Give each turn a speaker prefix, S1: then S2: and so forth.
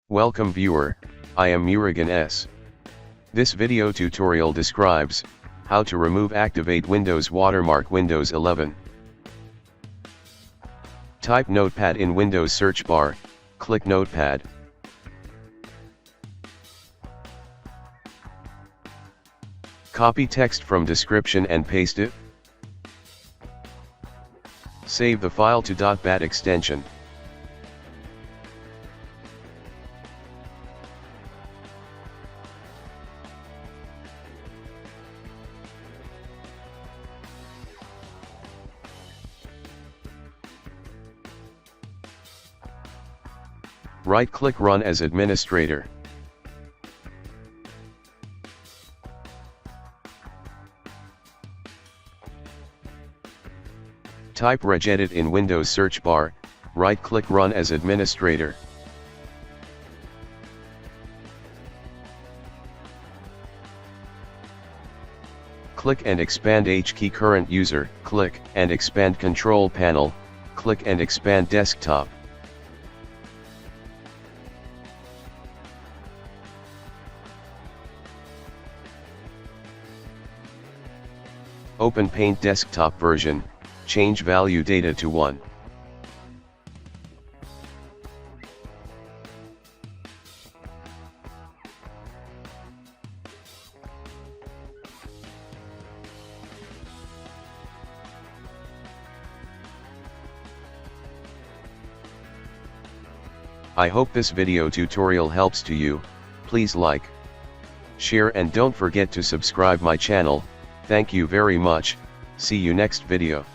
S1: Welcome viewer, I am Murugan S. This video tutorial describes how to remove activate Windows Watermark Windows 11. Type Notepad in Windows search bar, click Notepad. Copy text from description and paste it. Save the file to .bat extension. Right-click Run as administrator. Type regedit in Windows search bar, right-click Run as administrator. Click and expand HKey current user, click and expand control panel, click and expand desktop. Open Paint desktop version, change value data to 1. I hope this video tutorial helps to you. Please like, share and don't forget to subscribe my channel. Thank you very much. See you next video.